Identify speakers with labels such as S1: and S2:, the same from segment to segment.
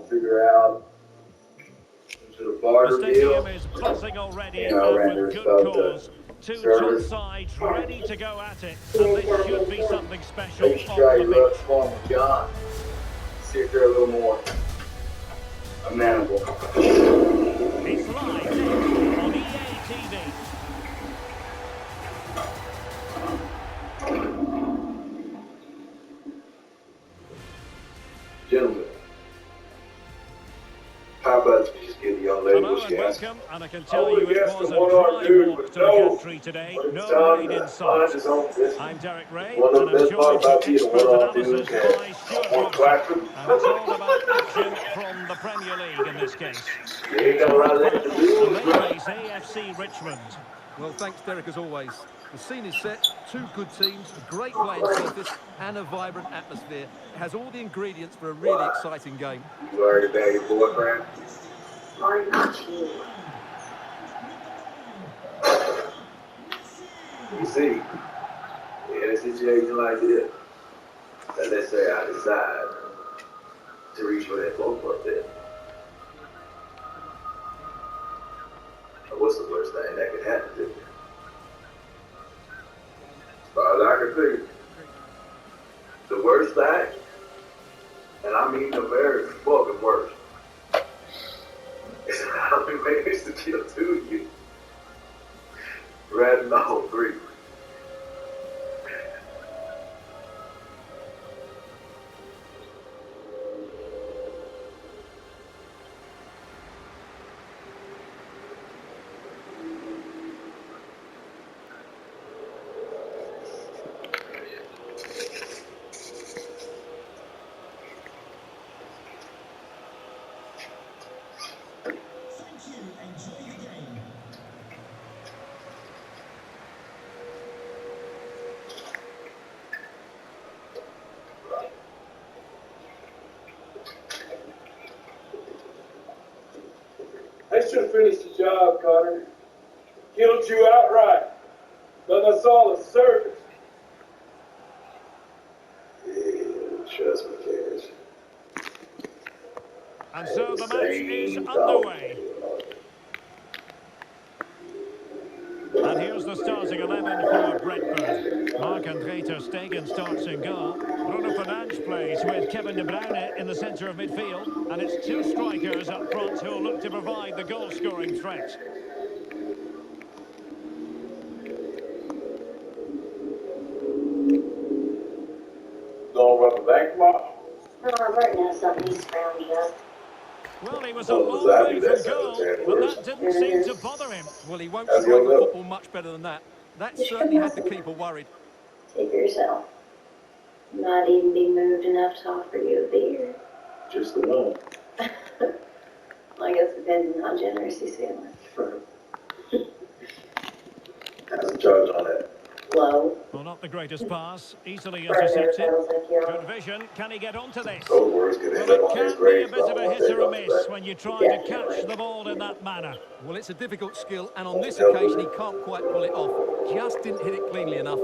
S1: figure out the
S2: stadium is buzzing already, and with good cause. Two top sides ready to go at it, and this should be something special on the pitch.
S1: John, see if they're a little more amenable.
S2: It's live next on EA TV.
S1: Gentlemen, how about you just give the young lady
S2: Hello
S1: what she
S2: and
S1: asked?
S2: welcome, and I can tell you it was a dry walk to the country today. No rain in sight. I'm Derek Ray, and I'm joined for expert analysis by Stuart Robson. And it's all about action from the Premier League in this case. And they face AFC Richmond.
S3: Well, thanks, Derek, as always. The scene is set, two good teams, a great playing surface and a vibrant atmosphere. It has all the ingredients for a really exciting game.
S1: You worried about your boyfriend?
S4: Or not you.
S1: You see, in a situation like this, that let's say I decide to reach for that boat up there. What's the worst thing that could happen to me? As far as I can think, the worst thing, and I mean the very fucking worst, is that I've been managed to kill two of you rather than all three.
S5: They should have finished the job, Connor. Killed you outright. Done us all a service.
S1: Yeah, trust me, Cash.
S2: And so the match is underway. And here's the starting 11 for Brentford. Marc-André ter Stegen starts in goal. Bruno Fernandes plays with Kevin De Bruyne in the centre of midfield. And it's two strikers up front who will look to provide the goal-scoring threat.
S1: Gonna rub the bank tomorrow?
S4: No, Robert knows something he's found just.
S2: Well, he was a long way from goal, but that didn't seem to bother him.
S3: Well, he won't strike the football much better than that. That certainly had the keeper worried.
S4: Take yourself. Not even be moved enough to offer you a beer.
S1: Just the one.
S4: Well, I guess depending on how generous he's feeling.
S1: How's the charge on that?
S4: Low.
S2: Well, not the greatest pass. Easily intercepted. Good vision. Can he get onto this?
S1: Those words could end
S2: Well,
S1: up
S2: it
S1: on his
S2: can be a
S1: grave.
S2: bit of a hit or a miss when you try to catch the ball in that manner.
S3: Well, it's a difficult skill, and on this occasion, he can't quite pull it off. Just didn't hit it cleanly enough.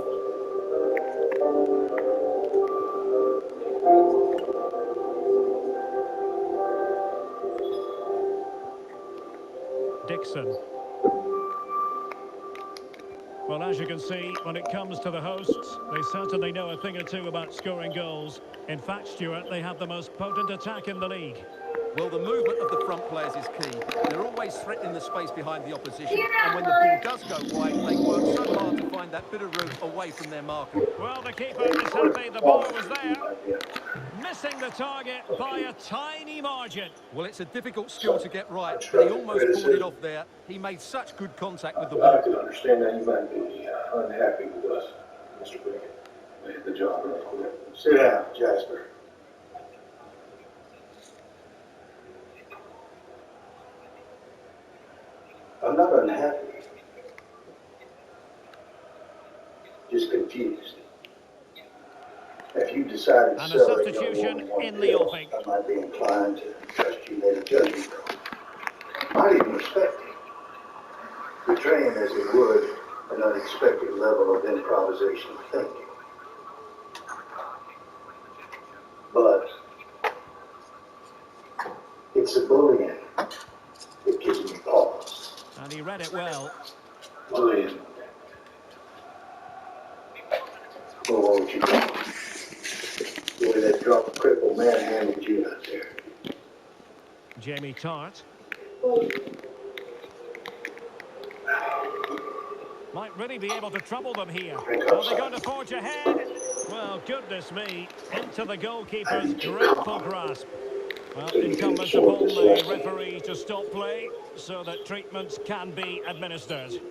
S2: Dixon. Well, as you can see, when it comes to the hosts, they certainly know a thing or two about scoring goals. In fact, Stuart, they have the most potent attack in the league.
S3: Well, the movement of the front players is key. They're always threatening the space behind the opposition, and when the ball does go wide, they work so hard to find that bit of room away from their marker.
S2: Well, the keeper is happy the ball was there. Missing the target by a tiny margin.
S3: Well, it's a difficult skill to get right, but he almost pulled it off there. He made such good contact with the ball.
S1: I can understand that you might be unhappy with us, Mr. Bickett. We hit the job real quick. Sit down, Jasper. I'm not unhappy. Just confused. If you decided to
S2: And a
S1: sell
S2: substitution in the offing.
S1: I might be inclined to trust you made a judgment call. Might even respect you. Betraying, as it would, an unexpected level of improvisational thinking. But It's the bullying that gives me pause.
S2: And he read it well.
S1: Bullying. What would you do? The way that drop crippled man handed you out there.
S2: Jamie Tart. Might really be able to trouble them here. Are they going to forge ahead? Well, goodness me. Into the goalkeeper's grateful grasp. Well, incumbent upon the referee to stop play so that treatments can be administered.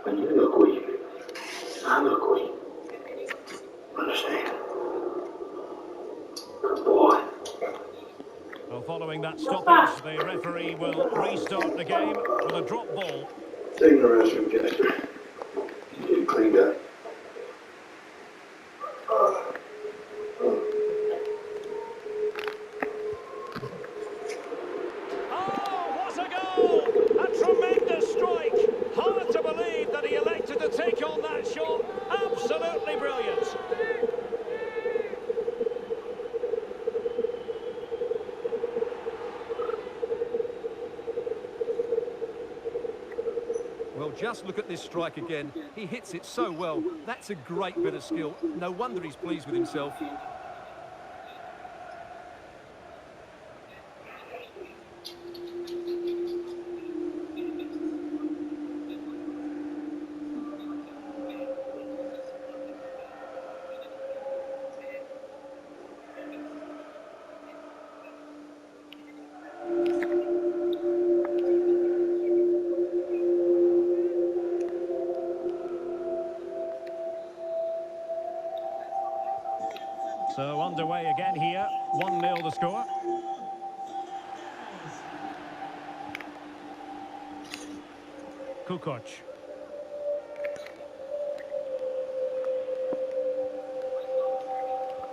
S1: When you look weak, I look weak. Understand? Good boy.
S2: Well, following that stoppage, the referee will restart the game with a drop ball.
S1: Take the restroom, Jasper. You cleaned up.
S2: Oh, what a goal! A tremendous strike. Hard to believe that he elected to take on that shot. Absolutely brilliant.
S3: Well, just look at this strike again. He hits it so well. That's a great bit of skill. No wonder he's pleased with himself.
S2: So underway again here. 1-0 the score. Kukoc.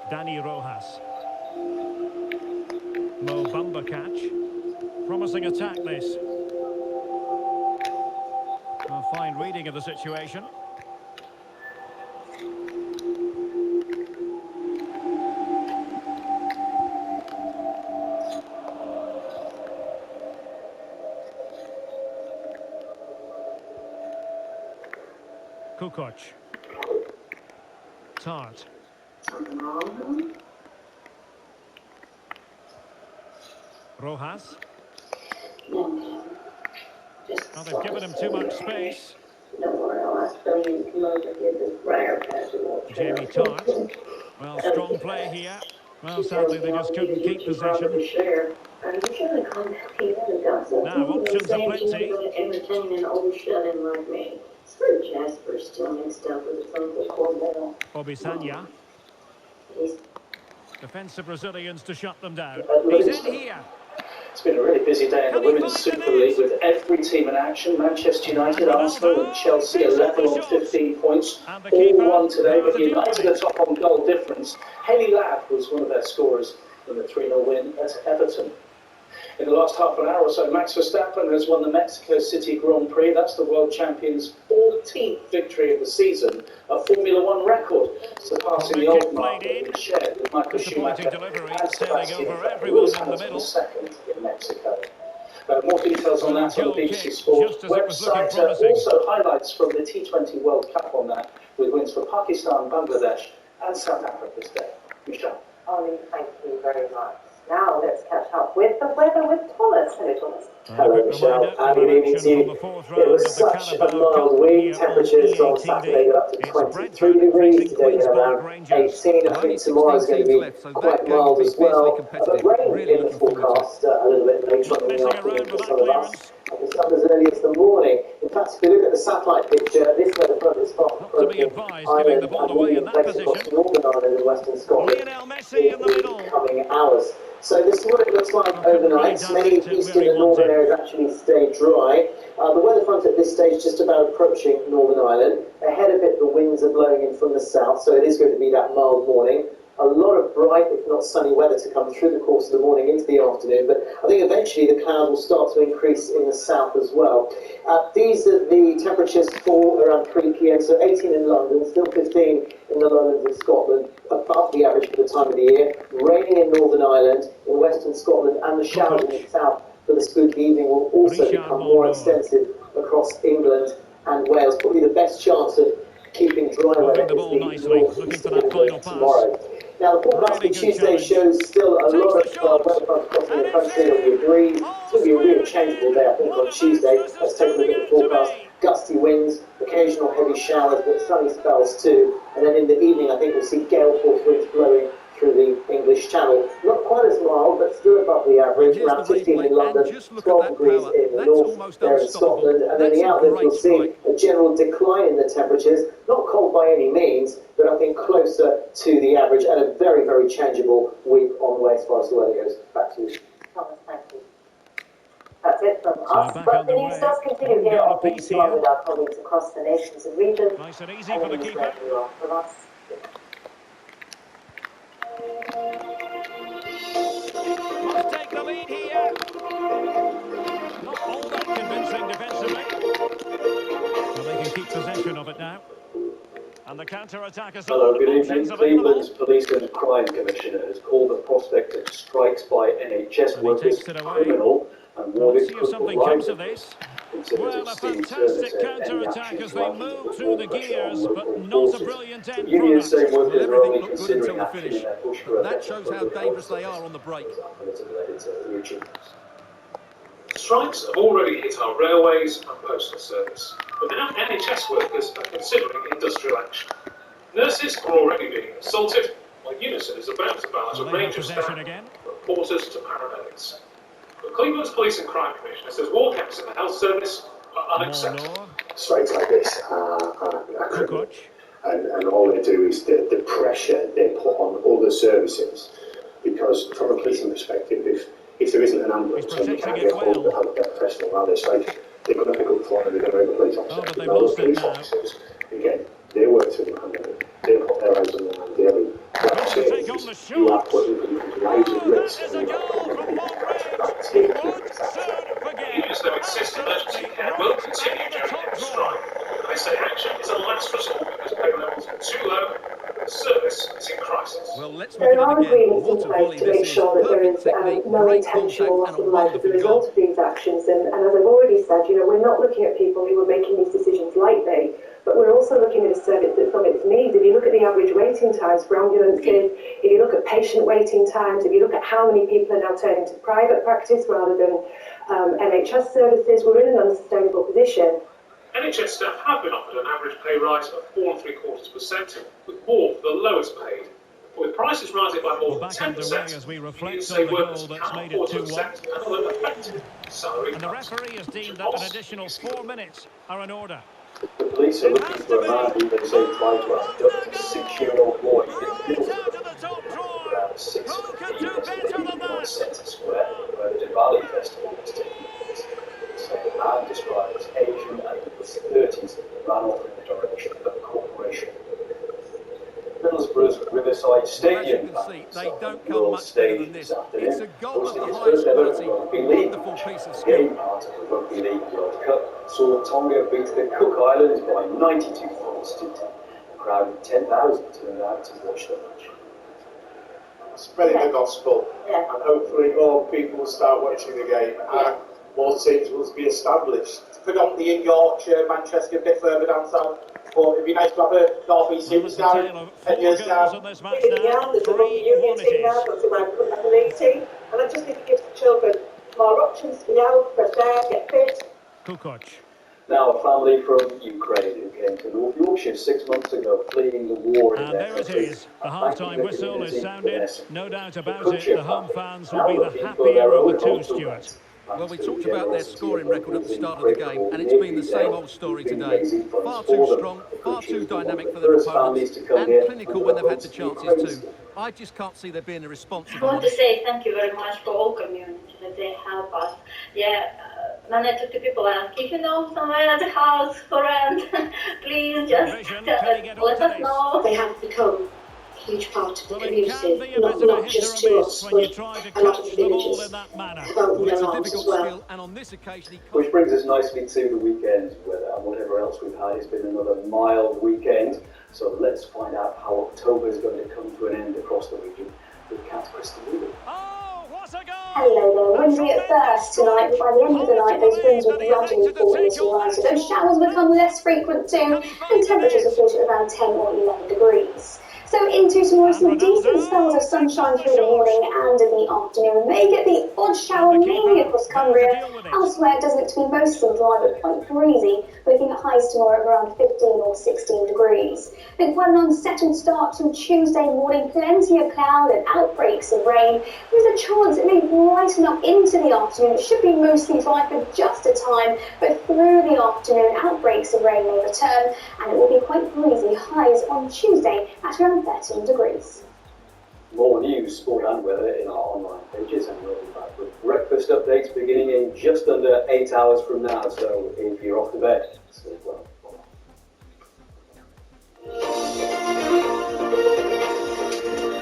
S2: Dani Rojas. Mo Bamba catch. Promising attack this. A fine reading of the situation. Kukoc. Tart. Rojas.
S4: No, just
S2: Well, they've given him too much space.
S4: Don't worry, I'll ask them to come over and get this briar patch and we'll
S2: Jamie Tart. Well, strong play here. Well, sadly, they just couldn't keep possession. Now, options are plenty.
S4: Entertain an old shut-in like me. Screw Jasper still mixed up with his uncle Corbell.
S2: Obisanya.
S4: He's
S2: Defensive Brazilians to shut them down. He's in here.
S6: It's been a really busy day in the Women's Super League with every team in action. Manchester United, Arsenal and Chelsea are level on 15 points. All won today, but United are top on goal difference. Hayley Ladd was one of their scorers in the 3-0 win at Everton. In the last half an hour or so, Max Verstappen has won the Mexico City Grand Prix. That's the world champion's 14th victory of the season, a Formula One record, surpassing the old mark that he shared with Michael Schumacher and Sebastian Vettel, who was Hamilton's second in Mexico. More details on that on the BBC Sport website. Also highlights from the T20 World Cup on that, with wins for Pakistan, Bangladesh and South Africa's day. Michelle.
S7: Ollie, thank you very much. Now let's catch up with the weather with Thomas. Hello, Thomas.
S6: Hello, Michelle. Good evening to you. It was such a mild week. Temperatures on Saturday got up to 23 degrees. Today we're around 18. I think tomorrow is going to be quite mild as well. But rain in the forecast a little bit later on in the afternoon for some of us. And some as early as the morning. In fact, if you look at the satellite picture, this weather front is far from approaching Ireland and moving place across Northern Ireland and Western Scotland in the coming hours. So this is what it looks like overnight. Many eastern and northern areas actually stay dry. The weather front at this stage just about approaching Northern Ireland. Ahead of it, the winds are blowing in from the south, so it is going to be that mild morning. a lot of bright, if not sunny weather to come through the course of the morning into the afternoon, but I think eventually the cloud will start to increase in the south as well. These are the temperatures for around 3 p.m, so 18 in London, still 15 in the lowlands of Scotland, above the average for the time of the year, raining in Northern Ireland, in western Scotland, and the showers in the south for the spooky evening will also become more extensive across England and Wales. Probably the best chance of keeping dry weather is the north-east of England tomorrow. Now, the forecast for Tuesday shows still a lot of weather fronts crossing the country. We agree it's going to be a real changeable day, I think, on Tuesday. Let's take a look at the forecast. Gusty winds, occasional heavy showers, but sunny spells too. And then in the evening, I think we'll see gale force winds blowing through the English Channel. Not quite as mild, but still above the average, around 15 in London, 12 degrees in the north, there in Scotland. And then the outlook, we'll see a general decline in the temperatures, not cold by any means, but I think closer to the average, and a very, very changeable week on the way as far as the weather goes. Back to you.
S7: Thomas, thank you. That's it from us, but the news does continue here on BBC along with our colleagues across the nations and regions.
S2: Nice and easy for the keeper.
S7: From us.
S2: Must take the lead here. Not all that convincing defensively. Well, they can keep possession of it now. And the counter-attack is
S8: Hello, good evening. Cleveland's Police and Crime Commissioner has called the prospect of strikes by NHS workers criminal and warned it could rise of this.
S2: Well, a fantastic counter-attack as they move through the gears, but not a brilliant end product.
S8: Well,
S3: Everything looked good until the finish. That shows how dangerous they are on the break.
S9: Strikes have already hit our railways and postal service, but now NHS workers are considering industrial action. Nurses are already being assaulted, while Unison is about to balance a range of staff, from reporters to paramedics. The Cleveland's Police and Crime Commissioner says walkouts in the health service are unacceptable.
S10: Strikes like this are criminal, and all they do is the pressure they put on other services, because from a policing perspective, if there isn't an ambulance and you can't get hold of the healthcare professional while they're striking, they're going to pick up the phone and they're going to ring the police officer. Those police officers, again, they work through the pandemic, they put their eyes on the man daily. What I'm saying is, you are putting people's lives at risk.
S9: Unions, though, insist emergency care will continue during the strike. They say action is a last resort because pay levels are too low and the service is in crisis.
S3: Well, let's
S7: There
S3: look
S7: are
S3: at it again.
S7: agreements in place to make sure that there is no intentional loss of life as a result of these actions. And as I've already said, we're not looking at people who are making these decisions lightly, but we're also looking at a service that's on its knees. If you look at the average waiting times for ambulances, if you look at patient waiting times, if you look at how many people are now turning to private practice rather than NHS services, we're in an unsustainable position.
S9: NHS staff have been offered an average pay rise of 4.75%, with more for the lowest paid. But with prices rising by more than 10%,
S2: as we reflect
S9: unions say
S2: on the
S9: workers
S2: goal that's
S9: cannot
S2: made it
S9: afford to
S2: 2-1.
S9: accept another effective salary
S2: And the
S9: cut.
S2: referee has deemed that an additional 4 minutes are in order.
S8: The police are looking for a man who they say tried to abduct a 6-year-old boy in Guildford, around 6 on Centre Square, where the Diwali festival was taking place. The man described as Asian and in his 30s ran off in the direction of the corporation. Middlesbrough's Riverside Stadium
S3: they don't come much better than this. It's a goal of the highest quality, wonderful piece of skill.
S8: Game part of the Rugby League World Cup saw Tonga beat the Cook Islands by 92 points to 10. A crowd of 10,000 turned out to watch the match.
S10: Spreading the gospel, and hopefully more people will start watching the game, and more teams will be established.
S6: Predominantly in Yorkshire, Manchester, a bit further down south. But it'd be nice to have a North East superstar in 10 years down.
S7: There's a rugby union team now, but to my league team, and I just need to give the children more options to be out, fresh air, get fit.
S2: Kukoc.
S8: Now a family from Ukraine who came to North Yorkshire 6 months ago fleeing the war in
S2: And
S8: their
S2: there it
S8: country.
S2: is. The half-time whistle is sounded. No doubt about it. The home fans will
S8: Now
S2: be the
S8: looking for their
S2: happier of
S8: own
S2: the two,
S8: home
S2: Stuart.
S3: Well, we talked about their scoring record at the start of the game, and it's been the same old story today. Far too strong, far too dynamic for their opponents, and clinical when they've had the chances too. I just can't see there being a responsible.
S4: I want to say thank you very much for all community that they help us. Many to people ask, if you know somewhere at the house for rent, please just let us know.
S7: They have to come
S4: huge part of the
S2: Well, it can
S4: community,
S2: be a bit of a
S4: not
S2: hit
S4: just
S2: or
S4: to
S2: miss
S4: us,
S2: when you
S4: but
S2: try to
S4: a lot of
S2: catch
S4: the
S2: the ball
S4: villagers
S2: in that manner.
S4: about
S3: Well, it's
S4: their
S3: a
S4: arms as
S3: difficult
S4: well.
S3: skill, and on this occasion he can't...
S8: Which brings us nicely to the weekend weather, and whatever else we've had, it's been another mild weekend. So let's find out how October is going to come to an end across the region with Cat's Crystal Ball.
S2: Oh, what a goal!
S7: Hello there. Windy at first tonight, but by the end of the night, those winds will gradually fall into horizon. Those showers become less frequent too, and temperatures will fall to around 10 or 11 degrees. So into tomorrow, some decent spells of sunshine through the morning and in the afternoon. May get the odd shower mainly across Cumbria. Elsewhere, it does look to be mostly dry but quite breezy, looking at highs tomorrow of around 15 or 16 degrees. Then quite an unsettled start to Tuesday morning, plenty of cloud and outbreaks of rain. There's a chance it may brighten up into the afternoon. It should be mostly dry for just a time, but through the afternoon, outbreaks of rain may return, and it will be quite breezy. Highs on Tuesday at around 13 degrees.
S8: More news, sport and weather in our online pages, and we'll be back with breakfast updates beginning in just under 8 hours from now. So if you're off to bed, sleep well.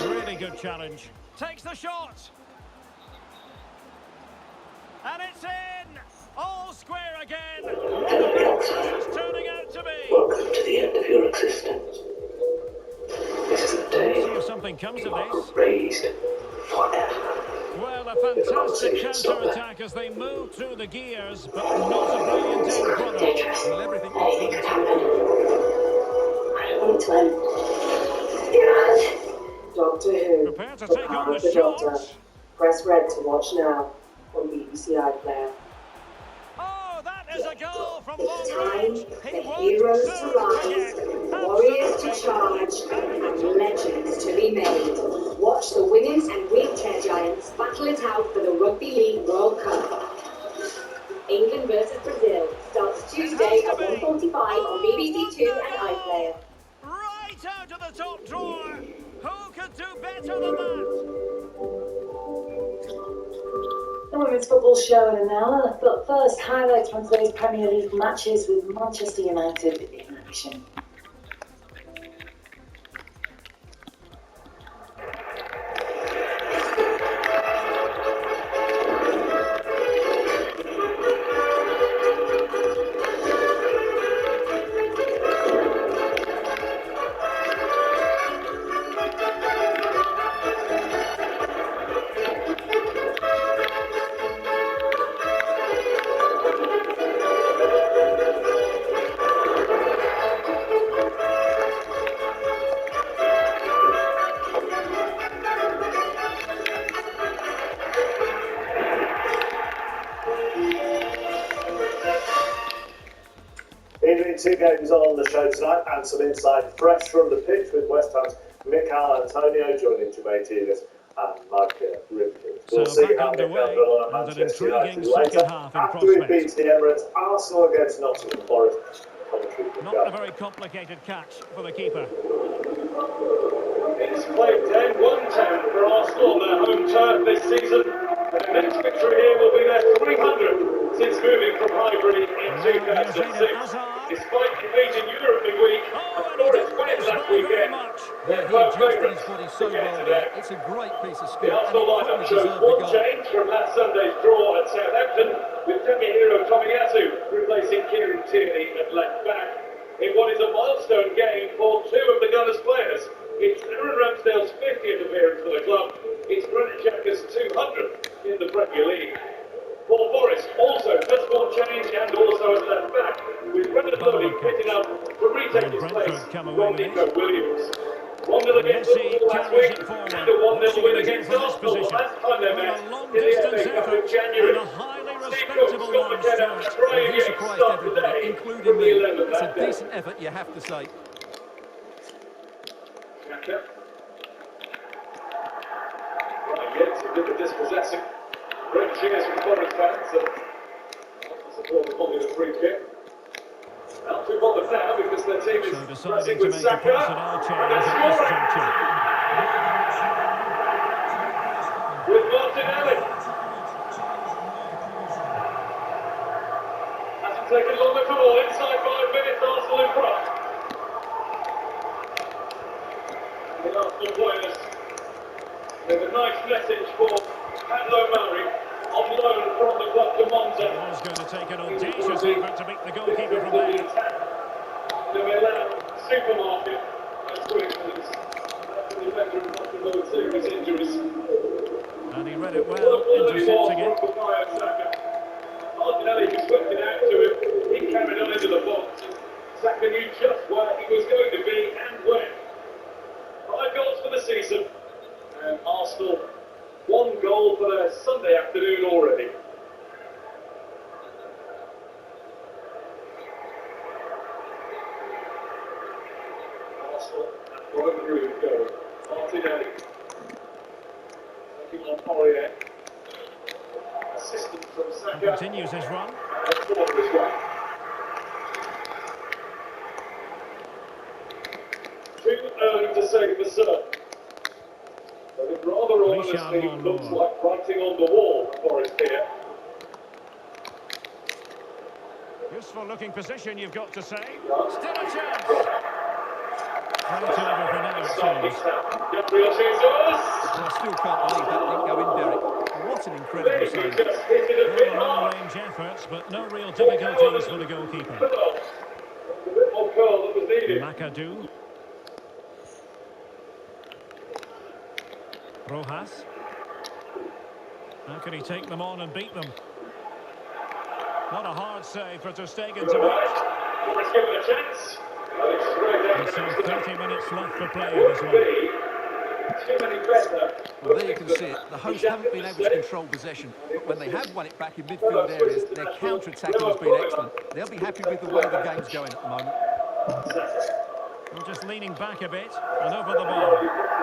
S2: Really good challenge. Takes the shot. And it's in! All square again! What a match this is turning out to be!
S6: Welcome to the end of your existence. This is the day
S2: See if something comes of this.
S6: raised forever.
S2: Well, a fantastic counter-attack as they move through the gears, but not a brilliant end product.
S3: Well, everything looks well until...
S7: I want to end.
S11: Doctor Who.
S2: Prepare to take on the
S11: The Doctor.
S2: shot.
S11: Press red to watch now on BBC iPlayer.
S2: Oh, that is a goal from long
S11: It's time
S2: range.
S11: for
S2: He won't
S11: heroes to
S2: soon
S11: rise,
S2: forget.
S11: warriors to charge, and legends to be made. Watch the women's and wheelchair giants battle it out for the Rugby League World Cup. England versus Brazil starts Tuesday at 1:45 on BBC Two and iPlayer.
S2: Right out of the top drawer. Who could do better than that?
S12: The Women's Football Show in an hour, but first, highlights from today's Premier League matches with Manchester United in action.
S13: Two games on the show tonight and some insight fresh from the pitch with West Ham's Mikel Antonio joining Jermaine Tevis and Mike Ripken. We'll see how Mikel got on at Manchester United later after we beat the Emirates, Arsenal against Nottingham Forest.
S2: Not a very complicated catch for the keeper.
S5: It's played 10-1-10 for Arsenal on their home turf this season. And the next victory here will be their 300th since moving from Highbury in 2006. Despite competing Europe midweek, a Forest win last weekend.
S3: Yeah, he adjusted his body so well there. It's a great piece of skill.
S5: The Arsenal lineup shows one change from last Sunday's draw at Southampton, with Premier hero Tomiyasu replacing Kieran Tierney at left back. In what is a milestone game for two of the Gunners' players, it's Aaron Ramsdale's 50th appearance for the club. It's Granit Xhaka's 200th in the Premier League. For Forest, also just one change and also at left back, with Brendan Lodi fitting up to retake his place from Nico Williams. 1-0 against Liverpool last week, and a 1-0 win against Arsenal last time they met in the FA Cup in January. Steve Cook, Scott McKenna, and Brian Yates start today from the 11th
S3: It's
S5: that
S3: a
S5: day.
S3: decent effort, you have to say.
S5: Xhaka. Brian Yates, a bit of dispossessing. Great cheers from Forest fans support the holding a free kick. Out to Bournemouth now because their team is pressing with Saka. And they're scoring! With Martinelli. Hasn't taken long at all. Inside 5 minutes, Arsenal in front. Arsenal players. With a nice message for Pablo Mari on loan from the club to Monza.
S2: He was going to take an audacious effort to beat the goalkeeper from there.
S5: The Milan supermarket. That's quick. The veteran not to load serious injuries.
S2: And he read it well, intercepting it.
S5: Martinelli just whipped it out to him. He carried on into the box. Saka knew just where he was going to be and when. 5 goals for the season. And Arsenal, 1 goal for their Sunday afternoon already. Arsenal have got a groove going. Martinelli taking on Poirier. Assistance from Saka.
S2: He continues his run.
S5: And a corner as well. Too early to say for certain. But it rather honestly looks like writing on the wall for Forest here.
S2: Useful looking position, you've got to say. Still a chance. Very clever for now, it seems.
S5: Gabriel Jesus!
S3: I still can't believe that didn't go in, Derek. What an incredible save.
S5: Just hit it a bit hard.
S2: Long-range efforts, but no real difficulties for the goalkeeper.
S5: A bit more curl that was needed.
S2: McAdoo. Rojas. How can he take them on and beat them? What a hard save for Ter Stegen to make.
S5: Let's give it a chance.
S2: And so 30 minutes left for play in this one.
S3: Well, there you can see it. The hosts haven't been able to control possession, but when they have won it back in midfield areas, their counter-attacking has been excellent. They'll be happy with the way the game's going at the moment.
S2: Well, just leaning back a bit and over the ball.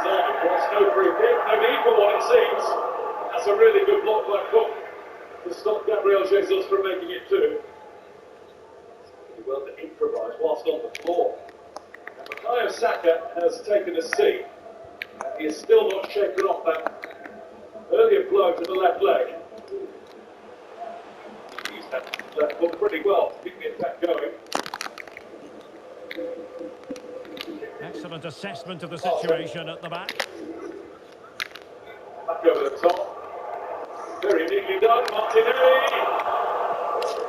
S5: No free kick, no need for what it seems. That's a really good block by Cook to stop Gabriel Jesus from making it 2. He well to improvise whilst on the floor. And Bukayo Saka has taken a seat. And he is still not shaken off that earlier blow to the left leg. He used that left foot pretty well to keep the attack going.
S2: Excellent assessment of the situation at the back.
S5: Back over the top. Very neatly done, Martinelli.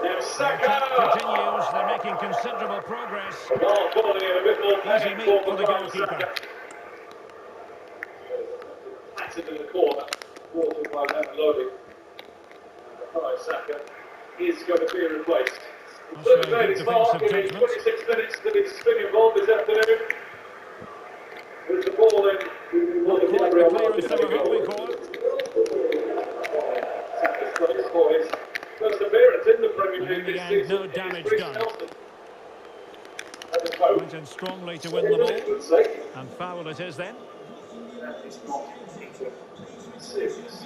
S5: Now Saka.
S2: Continues, they're making considerable progress.
S5: Ball falling in a bit more
S2: Easy meat for the goalkeeper.
S5: Patted in the corner. Water by Lemon loading. Bukayo Saka is going to be replaced.
S2: Good
S5: It's Mark in 26 minutes that he's been involved this afternoon. With the ball in, will the Gabriel Martinelli goal. Saka's got his boys. First appearance in the Premier League this season.
S2: No damage done. Went in strongly to win the ball. And foul it is then.
S5: That is not serious.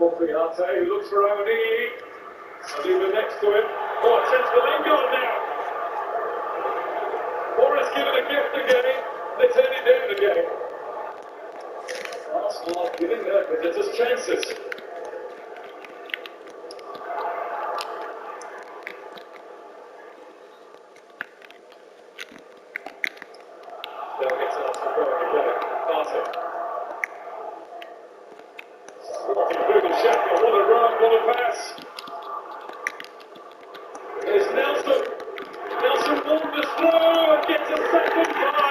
S5: Arte looks for Amini. Saliba next to him. Oh, a chance for Lingard now. Forrest given a gift again. They turn it down again. Arsenal are giving their visitors chances. They'll get to Arsenal going again. Arte. Sporting through the shackle. What a run, what a pass. There's Nelson. Nelson wanders through and gets a second try.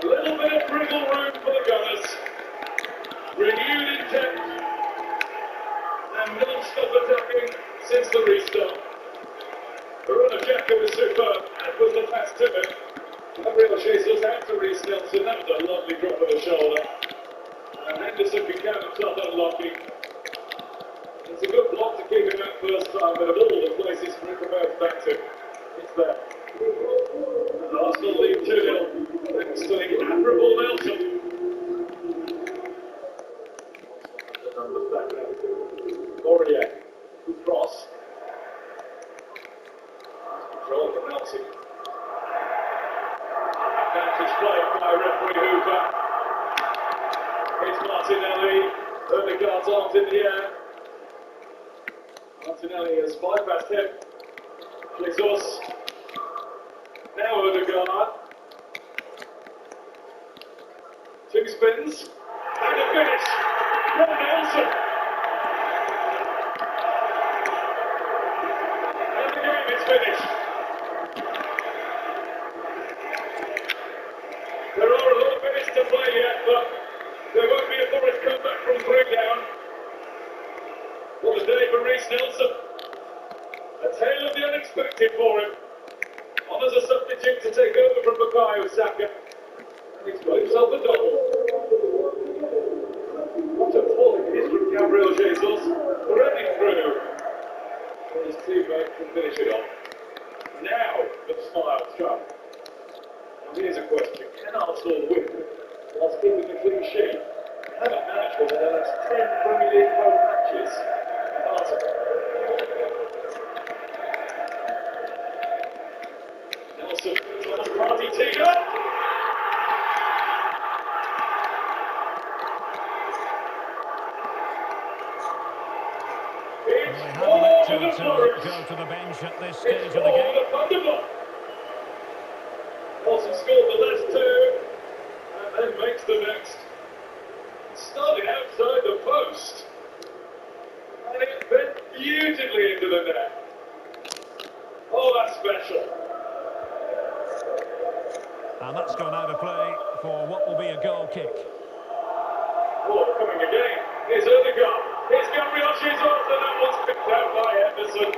S5: A little bit of wriggle room for the Gunners. Renewed intent and non-stop attacking since the restart. The run of Xhaka was superb. That was the pass to him. Gabriel Jesus out to Reece Nelson. That was a lovely drop of the shoulder. And Henderson can count himself unlucky. It's a good block to keep him out first time, but of all the places for him to bounce back to, it's there. And Arsenal lead 2-0, thanks to the admirable Nelson. The numbers back now. Poirier, good cross. Control from Nelson. Advantage played by referee Hooper. It's Martinelli. Odegaard's arms in the air. Martinelli is 5 past him. Jesus. Now Odegaard. 2 spins. And a finish. From Nelson. And the game is finished. There are a lot of minutes to play yet, but there won't be a Forest comeback from 3 down. What a day for Reece Nelson. A tale of the unexpected for him. On as a substitute to take over from Bukayo Saka. And he's got himself a double. What a pull it is from Gabriel Jesus. Threading through. And his teammate can finish it off. Now the smiles come. And here's a question. Can Arsenal win whilst keeping a clean sheet? They haven't managed for their last 10 Premier League home matches. Arsenal. Nelson, Thomas Partey teed up. It's more to the Forest.
S2: Go to the bench at this stage of the game.
S5: Wilson scored the last 2 and then makes the next. Starting outside the post. And it went beautifully into the net. Oh, that's special.
S2: And that's gone out of play for what will be a goal kick.
S5: Oh, coming again. Here's Odegaard. Here's Gabriel Jesus, and that one's picked out by Henderson.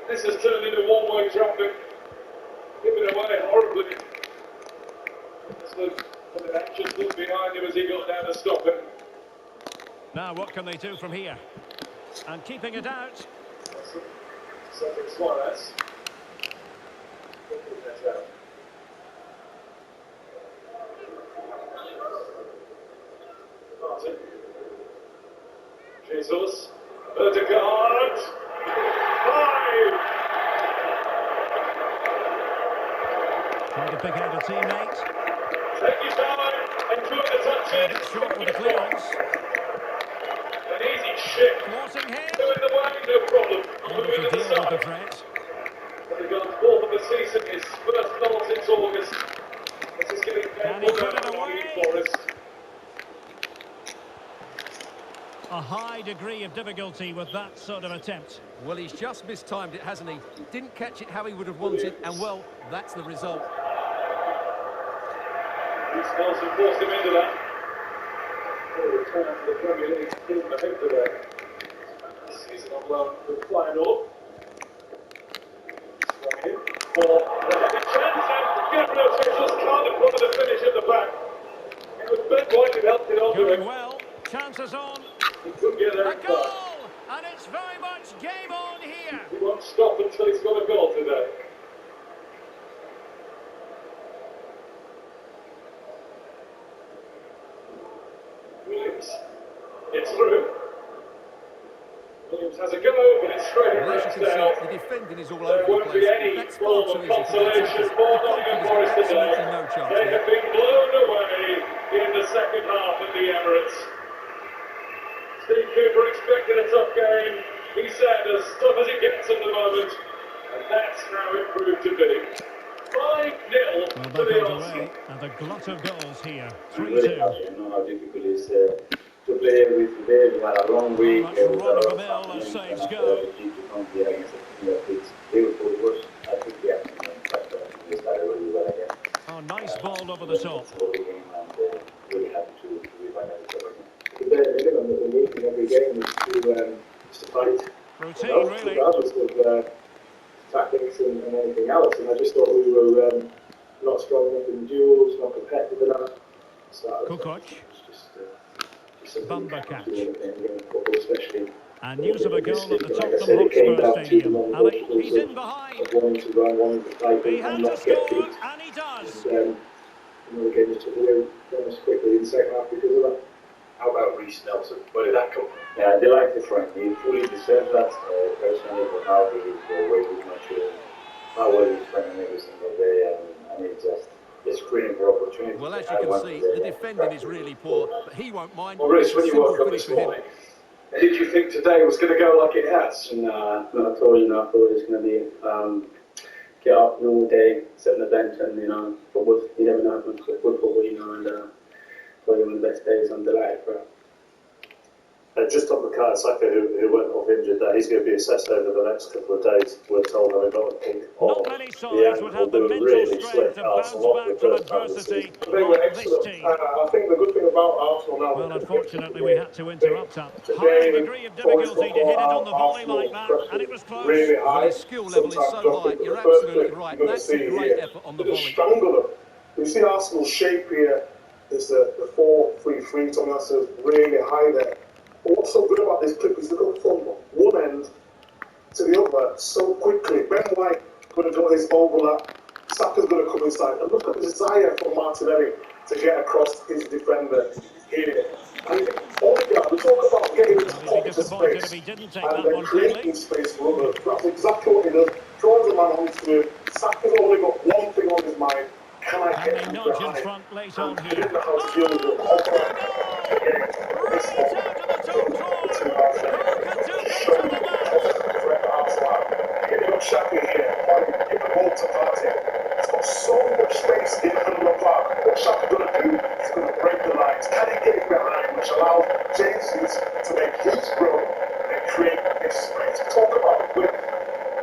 S5: This has turned into one-way traffic. Given away horribly. The action looked behind him as he got down to stop him.
S2: Now what can they do from here? And keeping it out.
S5: Something Suarez. Martin. Jesus. Odegaard. 5.
S2: Trying to pick out a teammate.
S5: Take your time. Enjoy the touches.
S2: Short with the clearance.
S5: An easy shift.
S2: Forcing him.
S5: Two in the way, no problem.
S2: Able to deal with the threat.
S5: Odegaard's 4th of the season, his first goal since August. This is giving
S2: Can he put it away?
S5: Forest.
S2: A high degree of difficulty with that sort of attempt.
S3: Well, he's just mistimed it, hasn't he? Didn't catch it how he would have wanted, and well, that's the result.
S5: Nelson forced him into that. Return to the Premier League team, I think, today. This season on loan with Feyenoord. Swung in for the heavy chance, and Gabriel Jesus can't have put the finish at the back. It was Ben White who helped it on.
S2: Going well. Chances on.
S5: He could get there.
S2: A goal! And it's very much game on here.
S5: He won't stop until he's got a goal today. Williams gets through. Williams has a go, but it's straight
S3: Well, as you can
S5: down.
S3: see, the defending is all
S5: There
S3: over the
S5: won't
S3: place.
S5: be any
S3: That's far
S5: form
S3: too
S5: of
S3: easy for the
S5: consolation
S3: attackers.
S5: for
S3: The
S5: Nottingham
S3: goalkeeper's
S5: Forest
S3: got
S5: today.
S3: absolutely no chance
S5: They
S3: here.
S5: have been blown away in the second half at the Emirates. Steve Cooper expected a tough game. He said as tough as it gets at the moment. And that's how it proved to be. 5-0
S2: Well,
S5: to
S2: back
S5: the
S2: underway,
S5: Arsenal.
S2: and a glut of goals here.
S8: Really
S2: 3-2.
S8: hard, you know how difficult it is to play with today. We had a long week.
S2: Much
S8: With a lot of
S2: run-of-the-mill as saves
S8: happening,
S2: go.
S8: the team to come here against a team that beats Liverpool was, I think, yeah, we started really well again.
S2: Oh, nice ball over the top.
S8: For the game, and really happy to be back at it again. The need in every game is to fight.
S2: Routine, really.
S10: Regardless of tactics and anything else, and I just thought we were not strong enough in duels, not competitive enough.
S2: Kukoc. Bumper catch.
S10: Especially.
S2: And news of a goal at the
S10: Like I
S2: Tottenham
S10: said, it came
S2: Hotspur
S10: down to
S2: Stadium.
S10: the
S2: Alec, he's
S10: multiples
S2: in
S10: of
S2: behind.
S10: wanting to run, wanting to fight,
S2: He
S10: and
S2: had to
S10: not get
S2: score,
S10: beat.
S2: and he does.
S10: And the game just took away from us quickly in the second half because of that.
S1: How about Reece Nelson? Where did that come from?
S8: Yeah, I like the friend. He fully deserves that. Personally, for how he is way too much. How well he's training every single day, and it's just screening for opportunities.
S3: Well, as you can see, the defending is really poor, but he won't mind.
S1: Well, Rich,
S3: It's a
S1: when you
S3: simple
S1: woke up
S3: finish
S1: this
S3: for him.
S1: morning,
S5: Did you think today was going to go like it has?
S8: Nah, not at all. I thought it was going to be get up all day, sit on the bench, and football. You never know with football, and probably one of the best days. I'm delighted for it.
S13: Just on Bukayo Saka, who went off injured, that he's going to be assessed over the next couple of days. We're told having got a pink
S2: Not many sides would have the mental strength to bounce back from adversity like this team.
S14: I think the good thing about Arsenal now...
S2: Well, unfortunately, we had to interrupt that. High degree of difficulty to hit it on the volley like that, and it was close.
S14: Really high.
S3: His skill level is so high, you're absolutely right. That's a great effort on the volley.
S14: Strangle them. You see Arsenal's shape here is the 4-3-3, Tommy, that's really high there. What's so good about this clip is they're going from one end to the other so quickly. Ben White going to do his overlap. Saka's going to come inside. And look at the desire for Martinelli to get across his defender here. And we talk about getting into pockets of space and then creating space for others. That's exactly what he does. Throws the man onto him. Saka's only got one thing on his mind. Can I get him behind?
S2: Front late on here.
S14: Didn't know how to deal with it. Shaka here, give the ball to Partey. He's got so much space in the middle of the park. What's Shaka going to do? He's going to break the lines. Can he get it behind, which allows Jesus to make his run and create this space? We talk about width,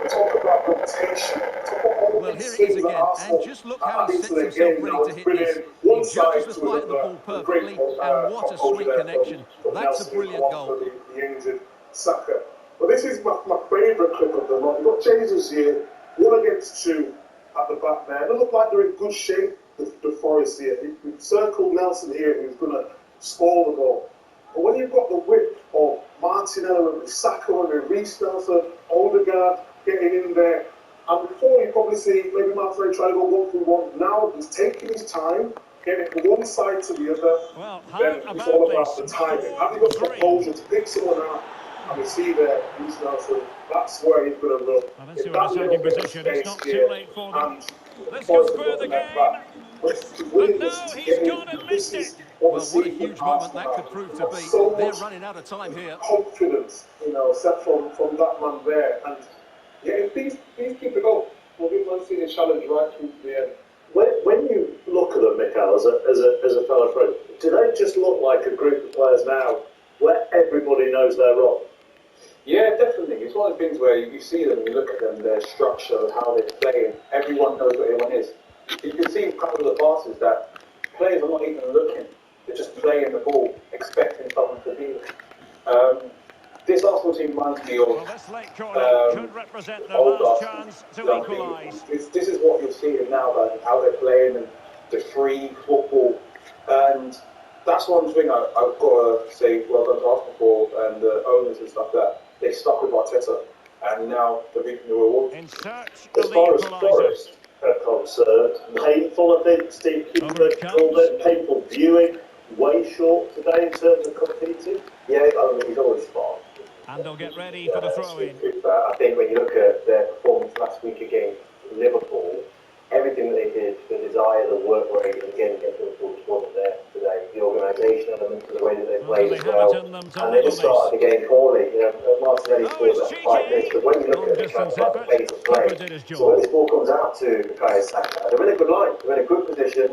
S14: we talk about rotation, we talk about all
S3: well,
S14: these
S3: here it is
S14: things that
S3: again,
S14: Arsenal
S3: and just look how he sets himself ready to hit this. He judges the flight of the ball perfectly, and what a sweet connection. That's a brilliant goal.
S14: The injured Saka. Well, this is my favourite clip of the lot. You've got Jesus here, 1 against 2 at the back there. They look like they're in good shape, the Forest here. We've circled Nelson here, who's going to score the goal. But when you've got the width of Martinelli and Saka and Reece Nelson, Odegaard getting in there, and before you probably see maybe Martinelli trying to go 1-3-1, now he's taking his time, getting from one side to the other.
S2: Well,
S14: then it's all about the timing. Have you got composure to pick someone out? And we see there, Reece Nelson, that's where he's going to run.
S2: Well, let's see what the second position. It's not too late for them. Let's go through the game. But no, he's gone and missed it.
S3: Well, what a huge moment that could prove to be. They're running out of time here.
S14: Confidence, set from that man there. And yeah, please keep it up. We'll give Man City a challenge right through to the end.
S13: When you look at them, Mikhail, as a fellow pro, do they just look like a group of players now where everybody knows their role?
S8: Yeah, definitely. It's one of the things where you see them, you look at them, their structure, how they play, and everyone knows what everyone is. You can see a couple of the passes that players are not even looking. They're just playing the ball, expecting someone to beat them. This Arsenal team reminds me of
S2: this late corner could represent their last chance to equalise.
S8: This is what you're seeing now, about how they're playing and the free football. And that's one thing I've got to say well done to Arsenal for, and the owners and stuff, that they stuck with Arteta, and now they're reaping the reward.
S2: In search
S13: as
S2: of
S13: far
S2: the
S13: as Forest are concerned, painful, I think Steve Cooper called it, painful viewing, way short today in terms of competing.
S8: Yeah, I mean, he's always smart.
S2: And they'll get ready for the throw-in.
S8: I think when you look at their performance last week against Liverpool, everything that they did, the desire, the work rate, and again against Liverpool just wasn't there today. The organisation element, the way that they played as well, and they just started the game poorly. Martinelli scored that 5 minutes, but when you look at it, kind of the pace of play, so when this ball comes out to Bukayo Saka, they're in a good line, they're in a good position.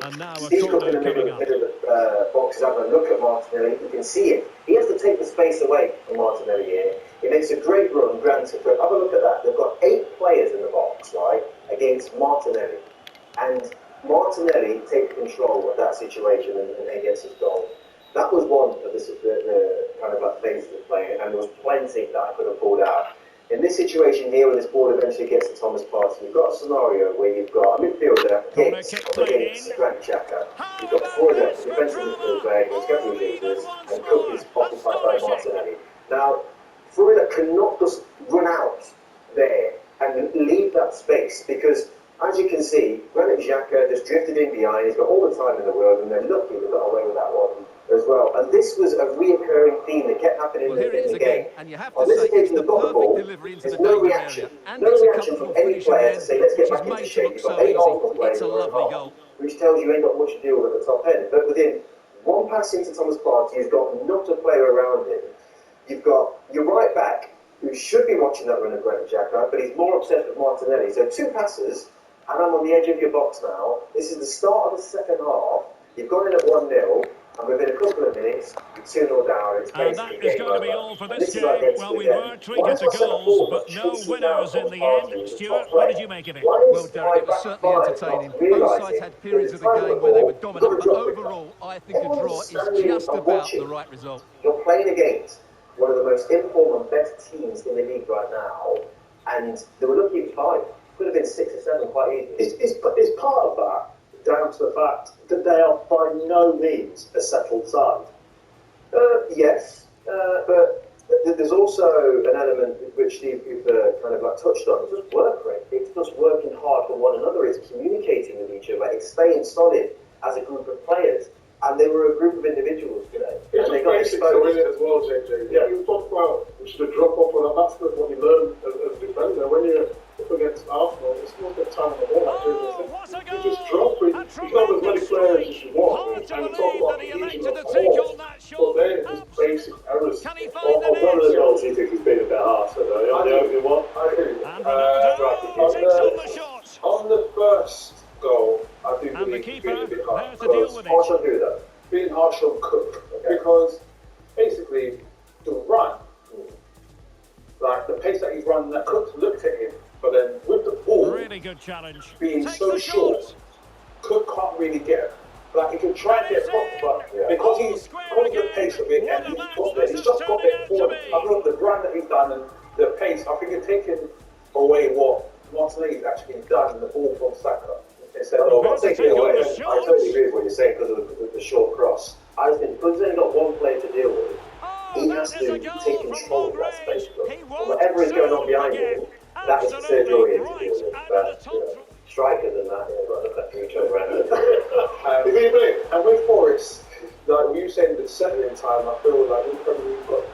S8: He's up in the middle of the boxes, having a look at Martinelli. You can see it. He has to take the space away from Martinelli here. He makes a great run, granted, but have a look at that. They've got 8 players in the box, right, against Martinelli. And Martinelli takes control of that situation and gets his goal. That was one of the kind of like phases of playing, and there was plenty that I could have pulled out. In this situation here, when this ball eventually gets to Thomas Partey, you've got a scenario where you've got a midfielder against Granit Xhaka. You've got 4 defensive midfielders, it's Gabriel Jesus, and Cook is occupied by Martinelli. Now, Florida cannot just run out there and leave that space, because as you can see, Granit Xhaka just drifted in behind. He's got all the time in the world, and they're lucky they got away with that one as well. And this was a reoccurring theme that kept happening in the game.
S3: And you have
S8: On
S3: to
S8: this
S3: say,
S8: occasion, they've got the ball. There's no reaction. No reaction from any player to say, let's get back into shape. You've got 8 Arsenal players in the half, which tells you ain't got much to deal with at the top end. But within one pass into Thomas Partey, he's got not a player around him. you've got your right back, who should be watching that run of Granit Xhaka, but he's more obsessed with Martinelli. So 2 passes, and I'm on the edge of your box now. This is the start of the second half. You've gone in at 1-0, and within a couple of minutes, you're 2-0 down. It's
S2: And that is going to be all for this game. Well, we were treated to goals, but no winners in the end. Stuart, what did you make of it?
S3: Well, Derek, it was certainly entertaining. Both sides had periods of the game where they were dominant, but overall, I think a draw is just about the right result.
S8: You're playing against one of the most informed and best teams in the league right now, and they were lucky it was 5. Could have been 6 or 7 quite easily.
S13: Is part of that down to the fact that they are by no means a settled side?
S8: Yes, but there's also an element which you've kind of like touched on. It's just work rate. It's just working hard for one another. It's communicating with each other. It's staying solid as a group of players. And they were a group of individuals, you know.
S14: It's
S8: and they got exposed
S14: as well, JJ. Yeah, you talked about we should have dropped off on that. That's what you learn as a defender. When you're up against Arsenal, it's not the time of the ball. You just drop it. You don't have as many players as you want. And you talk about the elected to take on that shot. But they're just basic errors.
S13: One of the goals you think has been a bit harsher, though. The opening one.
S14: I do.
S2: And Ronaldo takes on the shot.
S14: On the first goal, I do
S2: And the
S14: believe
S2: keeper
S14: it's been a bit harsh.
S2: there to deal with it.
S8: Harsh on who, though?
S14: Being harsh on Cook, because basically the run, like the pace that he's running, that Cook looked at him, but then with the ball
S2: Really good challenge.
S14: being
S2: Takes
S14: so
S2: the
S14: short,
S2: shot.
S14: Cook can't really get it. Like he can try and get it, but because he's got the pace of it and he's just got it forward. I thought the run that he's done and the pace, I think it's taken away what Martinelli's actually done in the ball from Saka.
S8: Instead of not taking it away, I totally agree with what you're saying because of the short cross. I just think because he's only got one player to deal with, he has to take control of that space. And whatever is going on behind him, that is the surgery to deal with. But strikers and that, got to look after each other.
S14: And with Forest, like you saying the settling time, I feel like we've got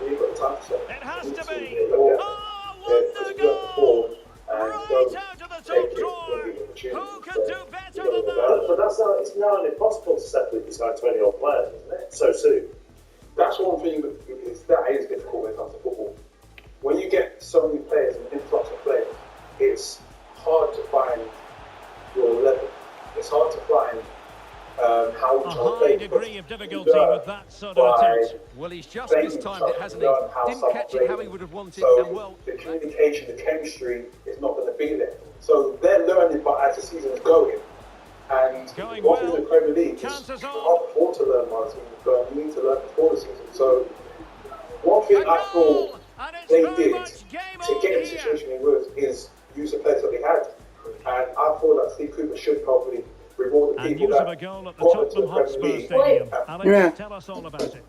S14: the time to settle.
S2: It has to be. Wonder goal! Right out of the top drawer. Who can do better than that?
S13: But it's now impossible to settle it beside 20-odd players, isn't it? So soon.
S14: That's one thing that is difficult when it comes to football. When you get so many players and influx of players, it's hard to find your level. It's hard to find how
S2: a high degree of difficulty with that sort of attempt.
S3: Well, he's just mistimed it, hasn't he? Didn't catch it how he would have wanted.
S14: So
S3: and well,
S14: the communication, the chemistry is not going to be there. So they're learning, but as the season is going, and
S2: Going
S14: what
S2: well.
S14: in the Premier League,
S2: Chances
S14: it's
S2: on.
S14: hard for to learn, Martin, but you need to learn before the season. So one thing I thought they did to get in the situation he was is use the players that they had, and I thought that Steve Cooper should probably reward the
S2: And
S14: people
S2: use of
S14: that
S2: a goal at the
S14: got into
S2: Tottenham
S14: the Premier
S2: Hotspur
S14: League.
S2: Stadium. Alex,
S15: Yeah.
S2: tell us all about it.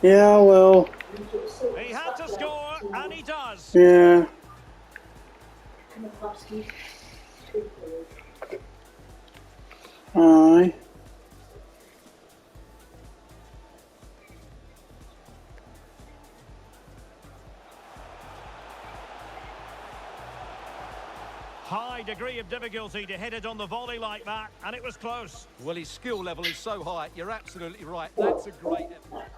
S15: Yeah, well,
S2: He had to score, and he does.
S15: yeah. Aye.
S2: High degree of difficulty to hit it on the volley like that, and it was close.
S3: well, his skill level is so high. You're absolutely right. That's a great effort.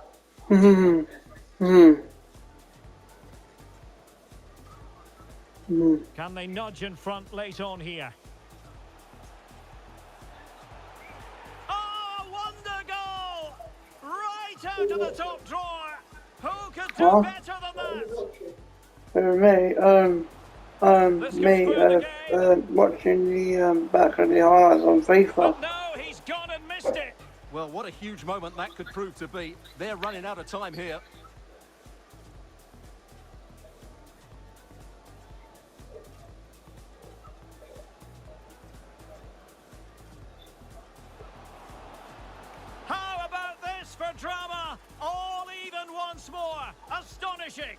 S2: Can they nudge in front late on here? Oh, wonder goal! Right out of the top drawer. Who could do better than that?
S15: Watching the back of the highlights on FIFA.
S2: But no, he's gone and missed it.
S3: Well, what a huge moment that could prove to be. They're running out of time here.
S2: How about this for drama? All even once more. Astonishing.